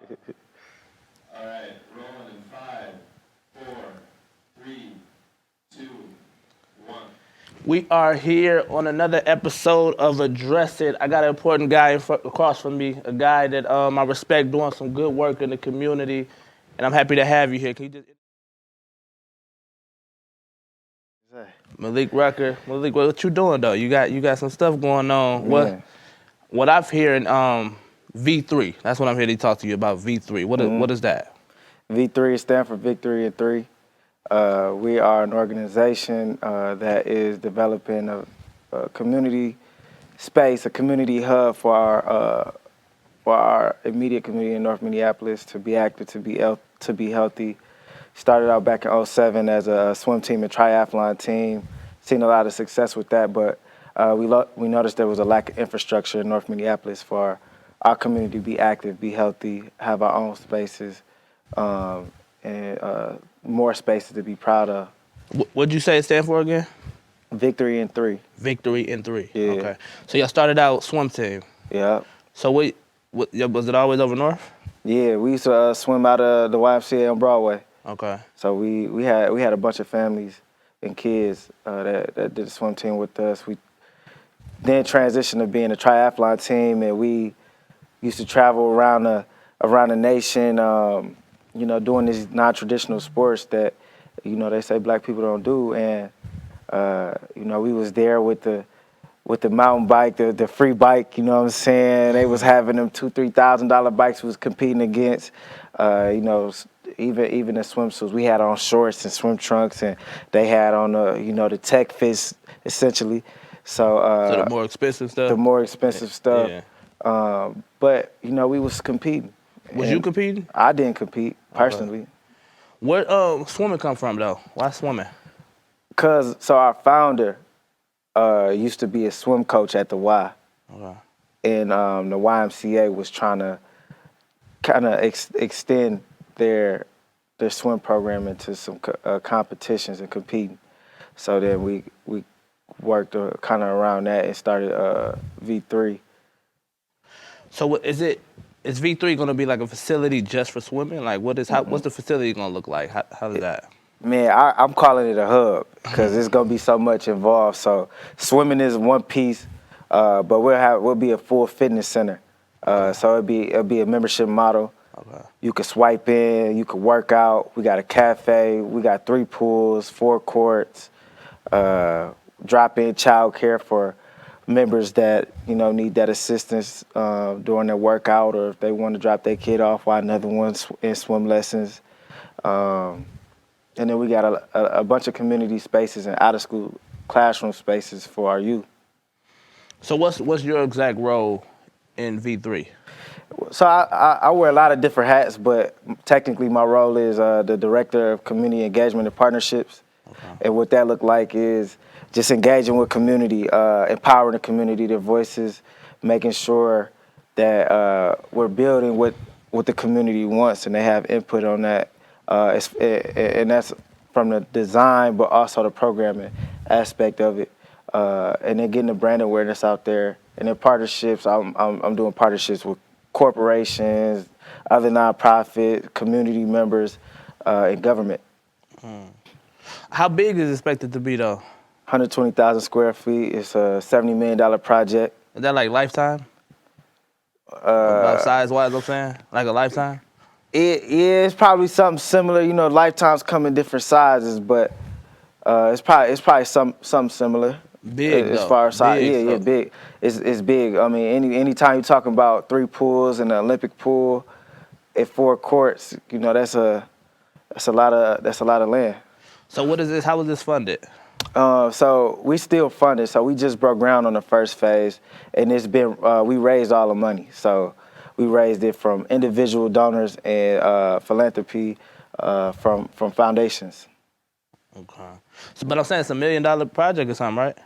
All right, rolling in 5, 4, 3, 2, 1. We are here on another episode of Address It. I got an important guy across from me, a guy that I respect doing some good work in the community, and I'm happy to have you here. Can you just... Malik Rucker. Malik, what you doing though? You got some stuff going on. Yeah. What I've heard V3. That's what I'm here to talk to you about. V3. What is that? V3 stands for Victory in 3. We are an organization that is developing a community space, a community hub for our immediate community in North Minneapolis to be active, to be healthy. Started out back in 07 as a swim team and triathlon team. Seen a lot of success with that, but we noticed there was a lack of infrastructure in North Minneapolis for our community to be active, be healthy, have our own spaces, and more spaces to be proud of. What'd you say it stand for again? Victory in 3. Victory in 3. Yeah. Okay. So y'all started out swim team. Yeah. So was it always over north? Yeah, we used to swim out of the YMCA on Broadway. Okay. So we had a bunch of families and kids that did the swim team with us. We then transitioned to being a triathlon team, and we used to travel around the nation, doing these non-traditional sports that, they say black people don't do. And, we was there with the mountain bike, the free bike, you know what I'm saying? They was having them $2,000, $3,000 bikes we was competing against, even the swimsuits. We had on shorts and swim trunks, and they had on the tech fits, essentially. So the more expensive stuff? The more expensive stuff. Yeah. But, we was competing. Was you competing? I didn't compete, personally. Okay. Where swimming come from, though? Why swimming? So our founder used to be a swim coach at the Y. Okay. And the YMCA was trying to kind of extend their swim program into some competitions and competing. So then we worked kind of around that and started V3. So is V3 going to be like a facility just for swimming? Like what's the facility going to look like? How is that? Man, I'm calling it a hub because there's going to be so much involved. So swimming is one piece, but we'll be a full fitness center. So it'll be a membership model. Okay. You could swipe in, you could work out. We got a cafe, we got 3 pools, 4 courts, drop-in childcare for members that need that assistance during their workout, or if they want to drop their kid off while another one's in swim lessons. And then we got a bunch of community spaces and out-of-school classroom spaces for our youth. So what's your exact role in V3? So I wear a lot of different hats, but technically my role is the Director of Community Engagement and Partnerships. Okay. And what that look like is just engaging with community, empowering the community, their voices, making sure that we're building what the community wants and they have input on that. And that's from the design, but also the programming aspect of it. And then getting the brand awareness out there. And then partnerships, I'm doing partnerships with corporations, other nonprofits, community members, and government. How big is it expected to be, though? 120,000 square feet. It's a $70 million project. Is that like lifetime? About size-wise, I'm saying? Like a lifetime? It's probably something similar. Lifetimes come in different sizes, but it's probably something similar. Big, as far as size. Yeah, big. It's big. I mean, anytime you're talking about 3 pools and an Olympic pool at 4 courts, that's a lot of land. So what is this? How was this funded? So we still funded. So we just broke ground on the first phase, and it's been we raised all the money. So we raised it from individual donors and philanthropy from foundations. Okay. So, but I'm saying it's $1 million project or something, right?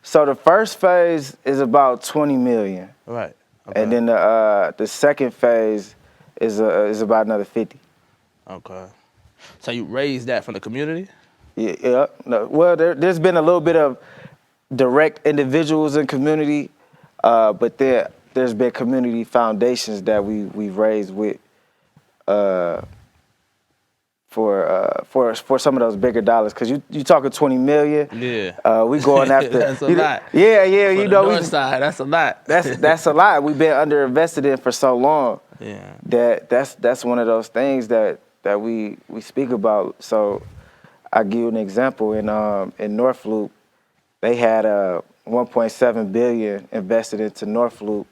So the first phase is about $20 million. Right. Okay. And then the second phase is about another 50. Okay. So you raised that from the community? Yeah. No, well, there's been a little bit of direct individuals in community, but there's been community foundations that we've raised with. for some of those bigger dollars, because you talking 20 million. Yeah. We going after. That's a lot. Yeah, For you the know, north side, that's a lot. that's a lot. We've been underinvested in for so long. Yeah. That's one of those things that we speak about. So I give you an example. In North Loop, they had 1.7 billion invested into North Loop,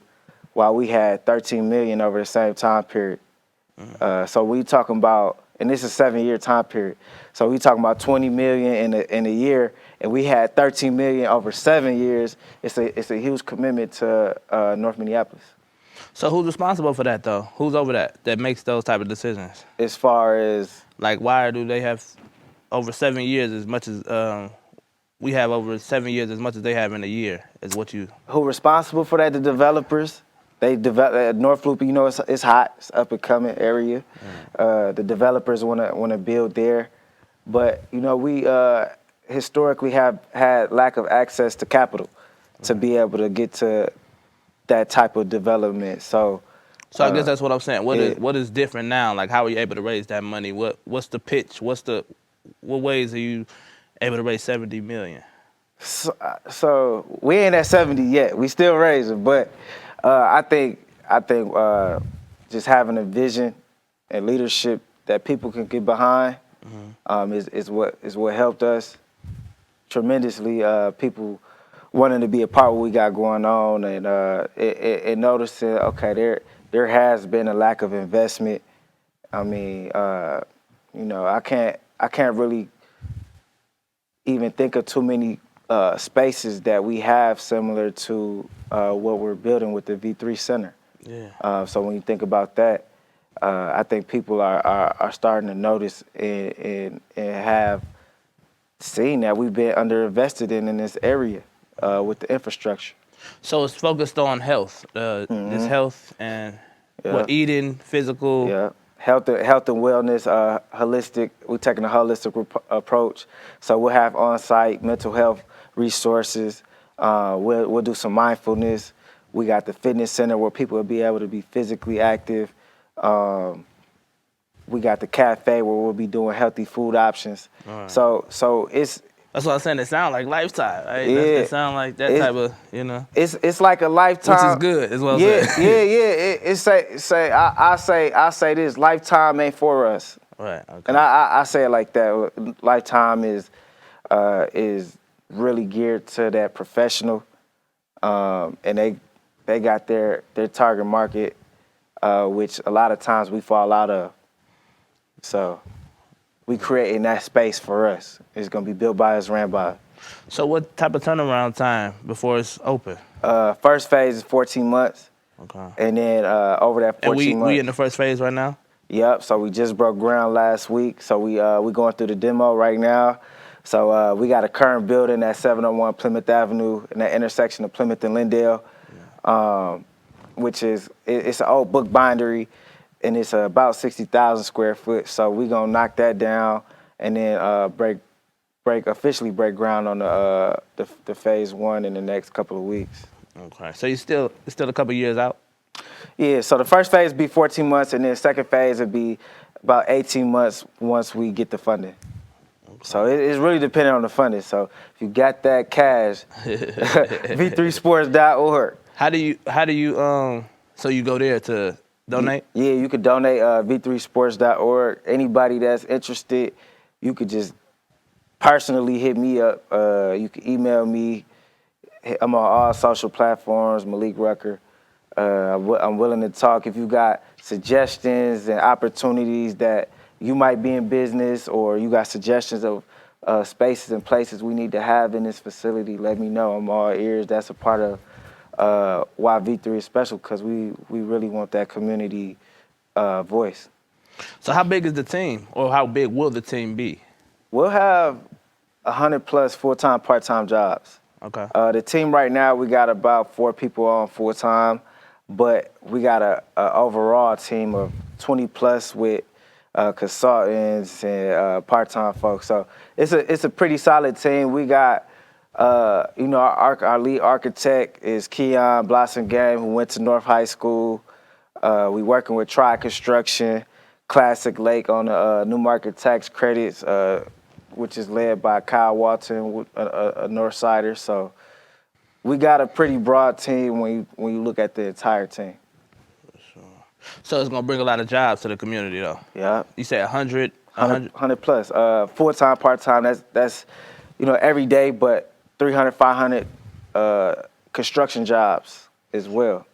while we had 13 million over the same time period. So we talking about, and this is a 7-year time period. So we talking about 20 million in a year, and we had 13 million over 7 years. It's a huge commitment to North Minneapolis. So who's responsible for that, though? Who's over that makes those type of decisions? As far as, like, why do they have over 7 years as much as we have over 7 years as much as they have in a year? Is what you? Who responsible for that? The developers. They develop North Loop. You know, it's hot. It's up and coming area. The developers want to build there, but you know, we historically have had lack of access to capital to be able to get to that type of development. So I guess that's what I'm saying. What is different now? Like, how are you able to raise that money? What's the pitch? What ways are you able to raise 70 million? So we ain't at 70 yet. We still raising, but I think just having a vision and leadership that people can get behind is what helped us tremendously. People wanting to be a part of what we got going on, and noticing, okay, there has been a lack of investment. I mean, you know, I can't really even think of too many spaces that we have similar to what we're building with the V3 Center. Yeah. So when you think about that, I think people are starting to notice and have seen that we've been underinvested in this area with the infrastructure. So it's focused on health, this health and what, eating, physical. Yeah. Health and wellness, holistic. We're taking a holistic approach. So we'll have on-site mental health resources. We'll do some mindfulness. We got the fitness center where people will be able to be physically active. We got the cafe where we'll be doing healthy food options. Right. So it's. That's what I'm saying. It sounds like Lifetime. Right? Yeah. It sounds like that type of, you know. It's like a Lifetime. Which is good as well. Yeah. I say this: Lifetime ain't for us. Right. Okay. And I say it like that. Lifetime is really geared to that professional, and they got their target market, which a lot of times we fall out of. So we creating that space for us. It's gonna be built by us, ran by us. So what type of turnaround time before it's open? First phase is 14 months. Okay. And then over that 14 months. And we in the first phase right now? Yep. So we just broke ground last week. So we going through the demo right now. So we got a current building at 701 Plymouth Avenue in that intersection of Plymouth and Lindale, which is it's an old book bindery, and it's about 60,000 square foot. So we gonna knock that down and then officially break ground on the phase one in the next couple of weeks. Okay. So it's still a couple years out? Yeah. So the first phase would be 14 months, and then the second phase would be about 18 months once we get the funding. Okay. So it's really dependent on the funding. So if you got that cash, v3sports.org. How do you so you go there to donate? Yeah, you could donate v3sports.org. Anybody that's interested, you could just personally hit me up. You can email me. I'm on all social platforms, Malik Rucker. I'm willing to talk. If you got suggestions and opportunities that you might be in business, or you got suggestions of spaces and places we need to have in this facility, let me know. I'm all ears. That's a part of why V3 is special, because we really want that community voice. So how big is the team, or how big will the team be? We'll have 100 plus full-time, part-time jobs. Okay. The team right now, we got about 4 people on full-time, but we got a overall team of 20 plus with consultants and part-time folks. So it's a pretty solid team. We got, our lead architect is Keon Blossom Game, who went to North High School. We working with Tri Construction, Classic Lake on the New Market Tax Credits, which is led by Kyle Walton, a Northsider. So we got a pretty broad team when you look at the entire team. So it's gonna bring a lot of jobs to the community, though. Yeah. You say 100? 100 plus. Full-time, part-time, that's every day, but 300, 500 construction jobs as well.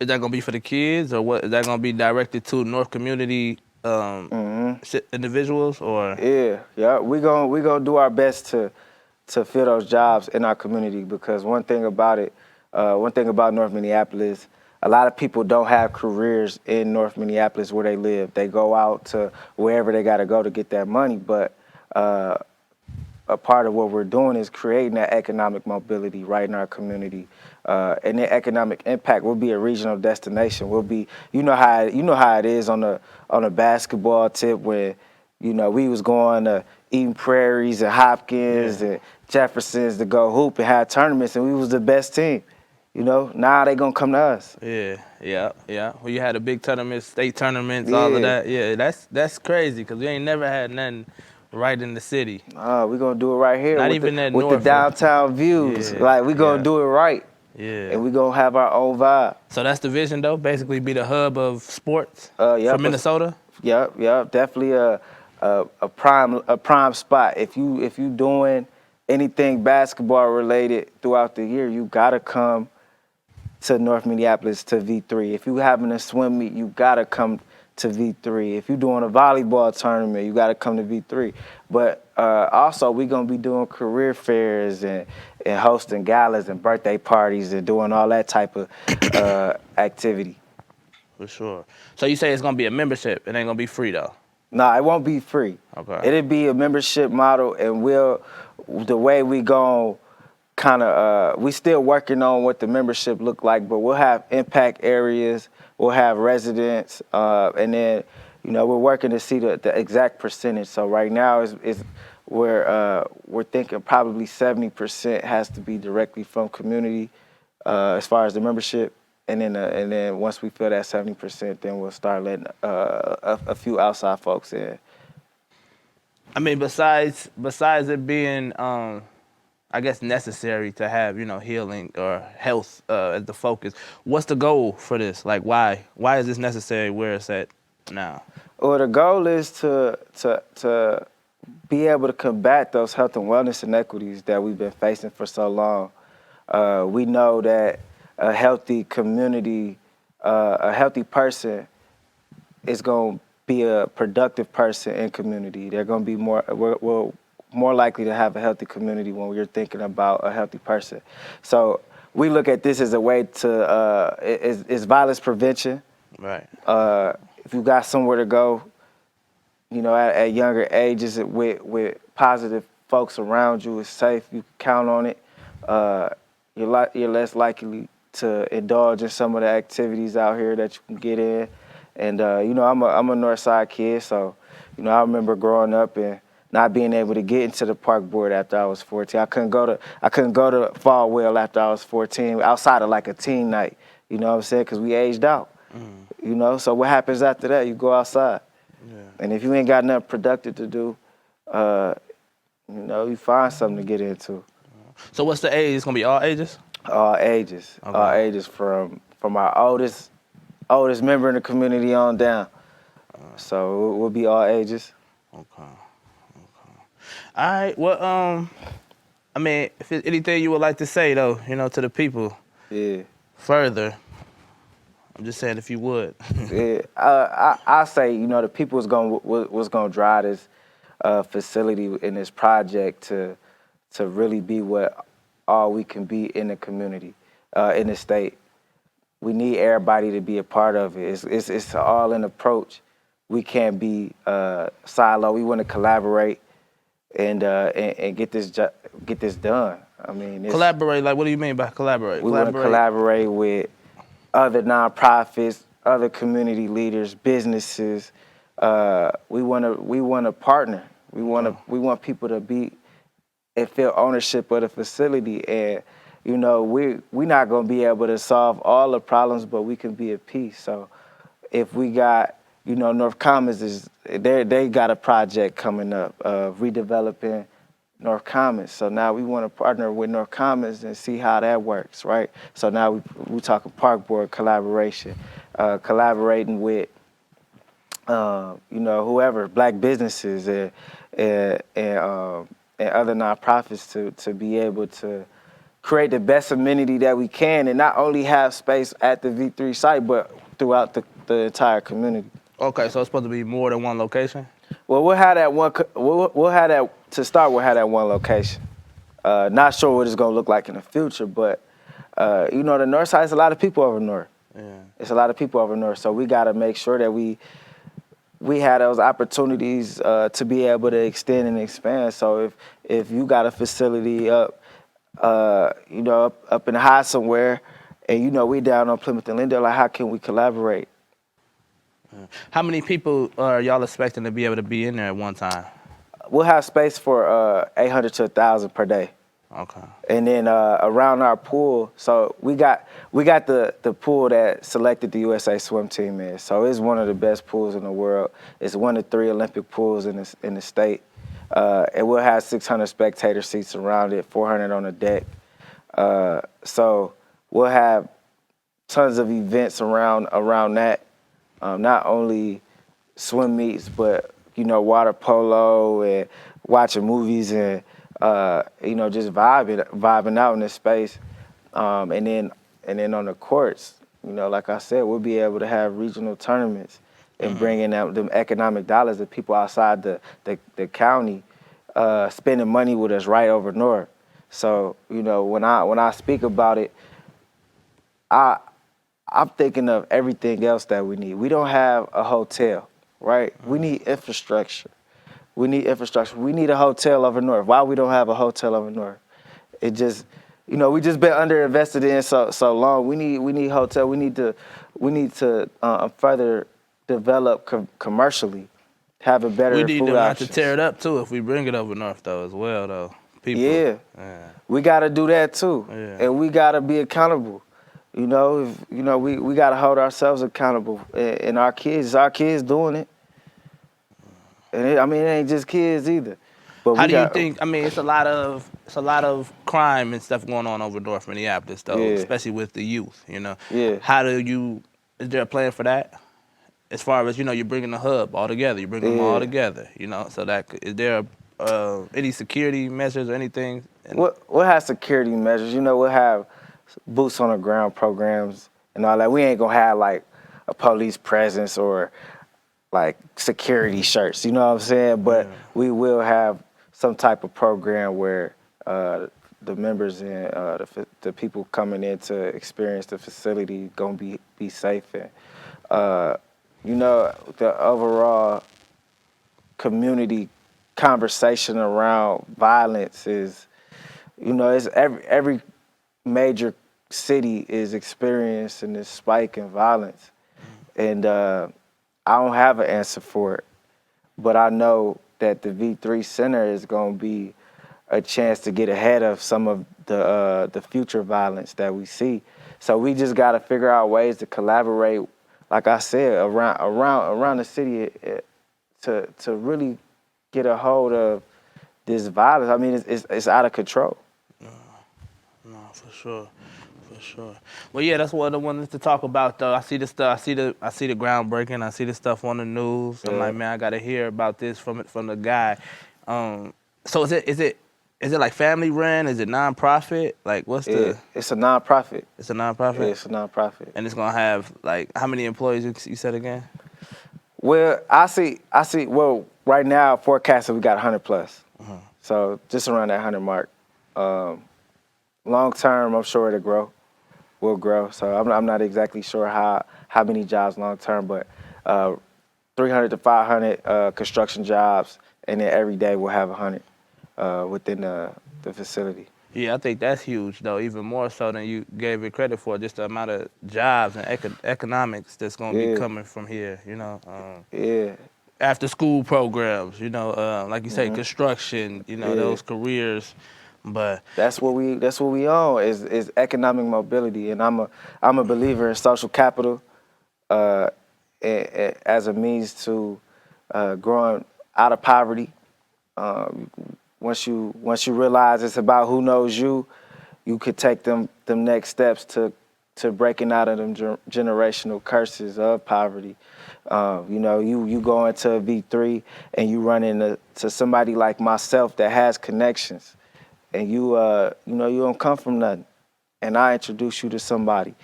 Is that gonna be for the kids, or what? Is that gonna be directed to North community individuals, or? Yeah. We gonna do our best to fill those jobs in our community, because one thing about North Minneapolis, a lot of people don't have careers in North Minneapolis where they live. They go out to wherever they got to go to get that money. But a part of what we're doing is creating that economic mobility right in our community. And the economic impact will be a regional destination. We'll be, you know how it is on a basketball tip, where we was going to Eden Prairie's and Hopkins and Jefferson's to go hoop and have tournaments, and we was the best team. Now they gonna come to us. Yeah. Well, you had a big tournaments, state tournaments, all of that. Yeah, that's crazy, because we ain't never had nothing right in the city. We gonna do it right here. Not with even that with north. The downtown views. We gonna do it right. Yeah. And we gonna have our own vibe. So that's the vision, though. Basically, be the hub of sports for Minnesota. Yep. Definitely a prime spot. If you doing anything basketball related throughout the year, you gotta come to North Minneapolis, to V3. If you having a swim meet, you gotta come to V3. If you're doing a volleyball tournament, you gotta come to V3. But also, we're gonna be doing career fairs and hosting galas and birthday parties and doing all that type of activity. For sure. So you say it's gonna be a membership. It ain't gonna be free, though. No, it won't be free. Okay. It'll be a membership model, and the way we gon' we still working on what the membership look like, but we'll have impact areas, we'll have residents, and then, we're working to see the exact percentage. So right now we're thinking probably 70% has to be directly from community, as far as the membership, and then once we fill that 70%, then we'll start letting a few outside folks in. I mean, besides it being I guess necessary to have, healing or health as the focus, what's the goal for this? Like, why is this necessary where it's at now? Well, the goal is to be able to combat those health and wellness inequities that we've been facing for so long. We know that a healthy community, a healthy person is going to be a productive person in community. They're going to be more likely to have a healthy community when you're thinking about a healthy person. So we look at this as a way to, it's violence prevention. Right. If you got somewhere to go, at younger ages with positive folks around you, it's safe, you can count on it. You're less likely to indulge in some of the activities out here that you can get in. And, I'm a Northside kid, so, I remember growing up and not being able to get into the park board after I was 14. I couldn't go to Fall Well after I was 14, outside of like a teen night, you know what I'm saying? Because we aged out, So what happens after that? You go outside. Yeah. And if you ain't got nothing productive to do, you find something to get into. So what's the age? It's gonna be all ages? All ages. Okay. All ages from our oldest member in the community on down. So we'll be all ages. Okay. All right. Well, I mean, if there's anything you would like to say, though, to the people. Yeah. Further. I'm just saying, if you would. Yeah. I say, the people was gonna drive this facility in this project to really be what all we can be in the community, in the state. We need everybody to be a part of it. It's all an approach. We can't be silo. We want to collaborate and get this done. I mean, collaborate. Like, what do you mean by collaborate? We want to collaborate with other nonprofits, other community leaders, businesses. We want to partner. We want people to be and feel ownership of the facility. And we're not going to be able to solve all the problems, but we can be at peace. So if we got you know, North Commons they got a project coming up of redeveloping North Commons. So now we want to partner with North Commons and see how that works, right? So now we talking park board collaboration, collaborating with you know, whoever, black businesses and other nonprofits to be able to create the best amenity that we can, and not only have space at the V3 site, but throughout the entire community. Okay, so it's supposed to be more than one location? Well, we'll have that one. We'll have that to start. We'll have that one location. Not sure what it's gonna look like in the future, but you know, the North Side is a lot of people over north. Yeah. It's a lot of people over north, so we got to make sure that we have those opportunities to be able to extend and expand. So if you got a facility up, you know, up in the high somewhere, and you know we down on Plymouth and Lindale, like how can we collaborate? How many people are y'all expecting to be able to be in there at one time? We'll have space for 800 to 1,000 per day. Okay. And then around our pool, so we got the pool that selected the USA swim team in. So it's one of the best pools in the world. It's one of 3 Olympic pools in the state. And we'll have 600 spectator seats around it, 400 on the deck. So we'll have tons of events around that. Not only swim meets, but you know, water polo and watching movies and you know, just vibing out in this space. And then on the courts, you know, like I said, we'll be able to have regional tournaments and bringing out them economic dollars that people outside the county spending money with us right over north. So, you know, when I speak about it, I'm thinking of everything else that we need. We don't have a hotel, right? We need infrastructure. We need infrastructure. We need a hotel over north. Why we don't have a hotel over north? It just, you know, we just been underinvested in so long. We need hotel. We need to further develop commercially, have a better food We need to not to options. tear it up too if we bring it over north though as well though. People. Yeah. We got to do that too, Yeah. and we got to be accountable. You know, we got to hold ourselves accountable, and our kids doing it. And it ain't just kids either. But How do you think? I mean, it's a lot of crime and stuff going on over North Minneapolis, though, Yeah. especially with the youth. You know. Yeah. Is there a plan for that? As far as, you know, you're bringing the hub all together, you bring them all together. You know, so is there any security measures or anything? We'll have security measures. You know, we'll have boots on the ground programs and all that. We ain't gonna have like a police presence or like security shirts. You know what I'm saying? But we will have some type of program where the members and the people coming in to experience the facility gonna be safe. And you know, the overall community conversation around violence is, you know, it's every major city is experiencing this spike in violence. And I don't have an answer for it, but I know that the V3 Center is going to be a chance to get ahead of some of the future violence that we see. So we just got to figure out ways to collaborate, like I said, around the city to really get a hold of this violence. I mean, it's out of control. No, for sure. Well, yeah, that's what I wanted to talk about, though. I see the stuff. I see the groundbreaking. I see the stuff on the news. I'm like, man, I gotta hear about this from the guy. So is it like family run? Is it nonprofit? Like, what's the? It's a nonprofit. It's a nonprofit. Yeah, it's a nonprofit. And it's gonna have like how many employees you said again? Well, I see. Well, right now forecasted we got 100 plus. So just around that 100 mark. Long term, I'm sure it'll grow. Will grow. So I'm not exactly sure how many jobs long term, but 300 to 500 construction jobs, and then every day we'll have 100 within the facility. Yeah, I think that's huge, though, even more so than you gave it credit for, just the amount of jobs and economics that's going to be coming from here, you know. After school programs, you know, like you say, construction, you know, those careers. But that's what we own is economic mobility, and I'm a believer in social capital, as a means to growing out of poverty. Once you realize it's about who knows you, you could take them next steps to breaking out of them generational curses of poverty. You go into a V3 and you run into somebody like myself that has connections, and you don't come from nothing, and I introduce you to somebody,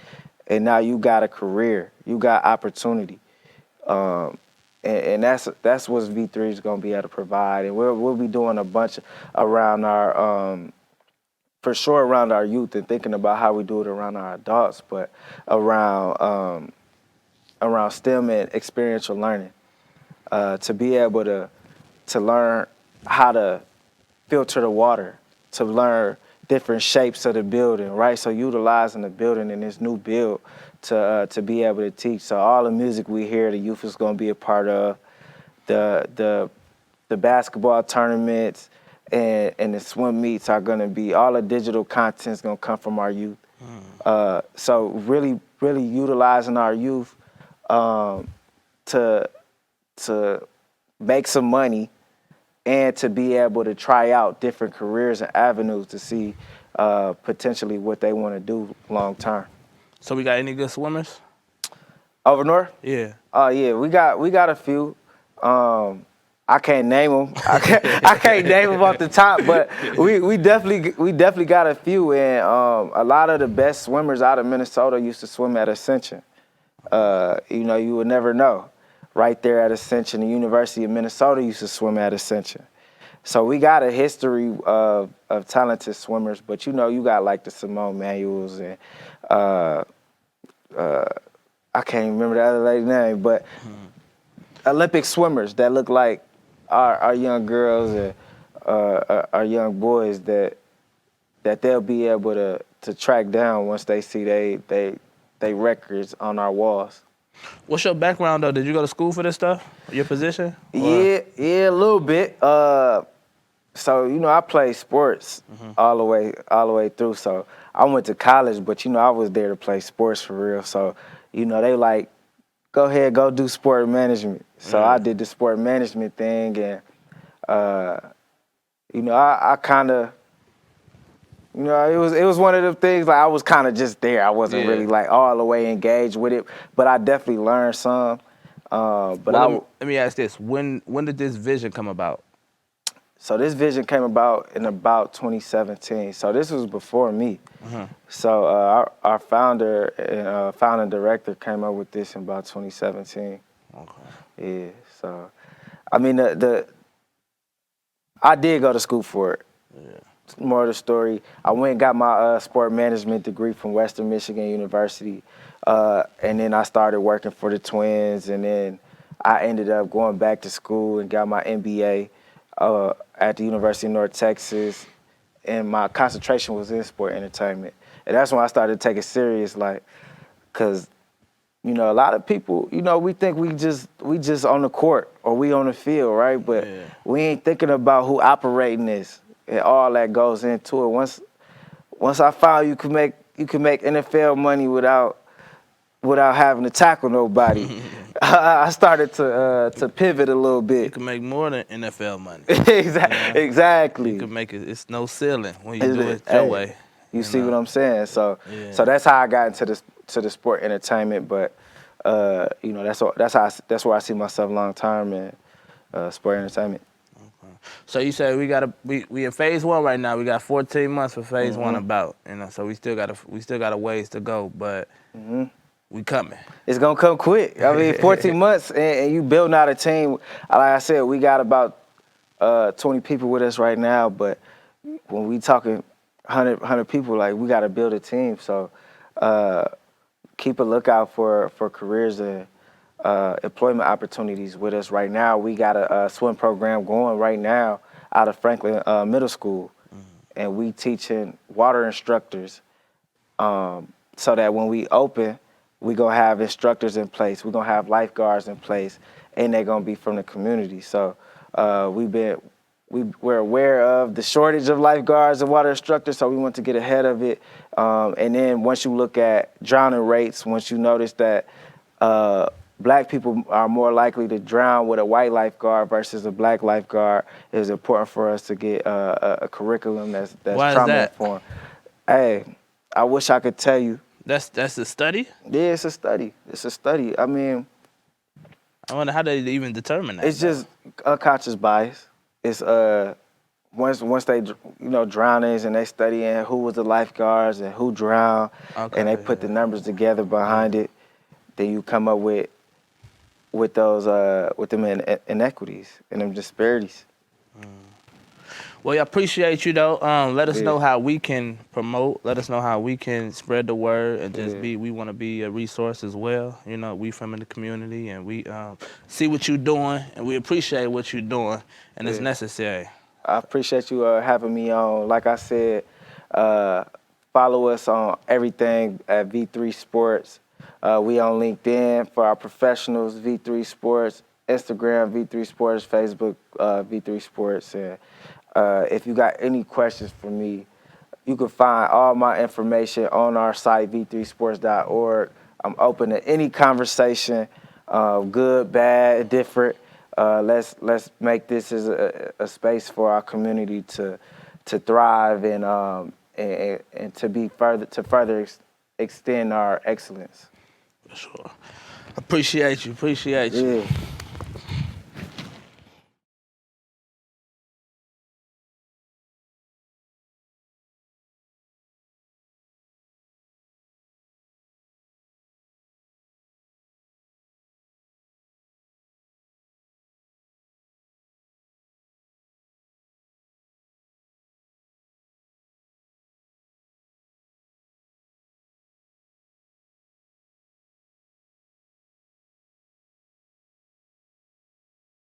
and now you got a career, you got opportunity, and that's what V3 is gonna be able to provide, and we'll be doing a bunch around our for sure around our youth, and thinking about how we do it around our adults, but around STEM and experiential learning, to be able to learn how to filter the water, to learn different shapes of the building, right? So utilizing the building in this new build to be able to teach. So all the music we hear, the youth is going to be a part of. The basketball tournaments and the swim meets are going to be, all the digital content is going to come from our youth. So really utilizing our youth to make some money and to be able to try out different careers and avenues to see potentially what they want to do long term. So we got any good swimmers? Over north? Yeah. Yeah, we got a few. I can't name them. I can't name them off the top, but we definitely got a few. And a lot of the best swimmers out of Minnesota used to swim at Ascension. You would never know. Right there at Ascension, the University of Minnesota used to swim at Ascension. So we got a history of talented swimmers, but you got like the Simone Manuels and I can't remember the other lady's name, but Olympic swimmers that look like our young girls and our young boys that they'll be able to track down once they see they records on our walls. What's your background though? Did you go to school for this stuff? Your position? Yeah, a little bit. So I played sports all the way through. So I went to college, but I was there to play sports for real. So they like, go ahead, go do sport management. So I did the sport management thing, and I kind of. It was one of the things, like I was kind of just there. I wasn't really like all the way engaged with it, but I definitely learned some. Let me ask this: When did this vision come about? So this vision came about in about 2017. So this was before me. So our founder and founding director came up with this in about 2017. Okay. Yeah. So, I mean, I did go to school for it. Yeah. More of the story, I went and got my sport management degree from Western Michigan University, and then I started working for the Twins, and then I ended up going back to school and got my MBA at the University of North Texas, and my concentration was in sport entertainment. And that's when I started taking serious, like, because, a lot of people, we think we just on the court or we on the field, right? But we ain't thinking about who operating this. And all that goes into it. Once I found you can make NFL money without having to tackle nobody, I started to pivot a little bit. You can make more than NFL money. Exactly. You can make it. It's no ceiling when you do it your way. You see what I'm saying? So that's how I got into the sport entertainment. But that's where I see myself long term in sport entertainment. So you said we in phase 1 right now. We got 14 months for phase 1 about, so we still got a ways to go, but we coming. It's gonna come quick. I mean, 14 months and you building out a team. Like I said, we got about 20 people with us right now, but when we talking 100 people, like we got to build a team. So keep a lookout for careers and employment opportunities with us right now. We got a swim program going right now out of Franklin Middle School, and we teaching water instructors so that when we open, we gonna have instructors in place. We're gonna have lifeguards in place, and they're gonna be from the community. So we're aware of the shortage of lifeguards and water instructors, so we want to get ahead of it. And then once you look at drowning rates, once you notice that black people are more likely to drown with a white lifeguard versus a black lifeguard, it was important for us to get a curriculum that's Why is trauma that? informed. Hey, I wish I could tell you. That's a study? Yeah, it's a study. It's a study. I mean, I wonder how they even determine that. it's just unconscious bias. It's once they drownings and they studying who was the lifeguards and who drowned, and they put the numbers together behind it, then you come up with those with them inequities and them disparities. Well, I appreciate you though. Let us know how we can promote. Let us know how we can spread the word and just we want to be a resource as well. You know, we from in the community and we see what you're doing and we appreciate what you're doing and it's necessary. I appreciate you having me on. Like I said, follow us on everything at V3 Sports. We on LinkedIn for our professionals, V3 Sports, Instagram, V3 Sports, Facebook, V3 Sports. And if you got any questions for me, you can find all my information on our site, v3sports.org. I'm open to any conversation, good, bad, different. Let's make this as a space for our community to thrive and to further extend our excellence. For sure. Appreciate you. Yeah.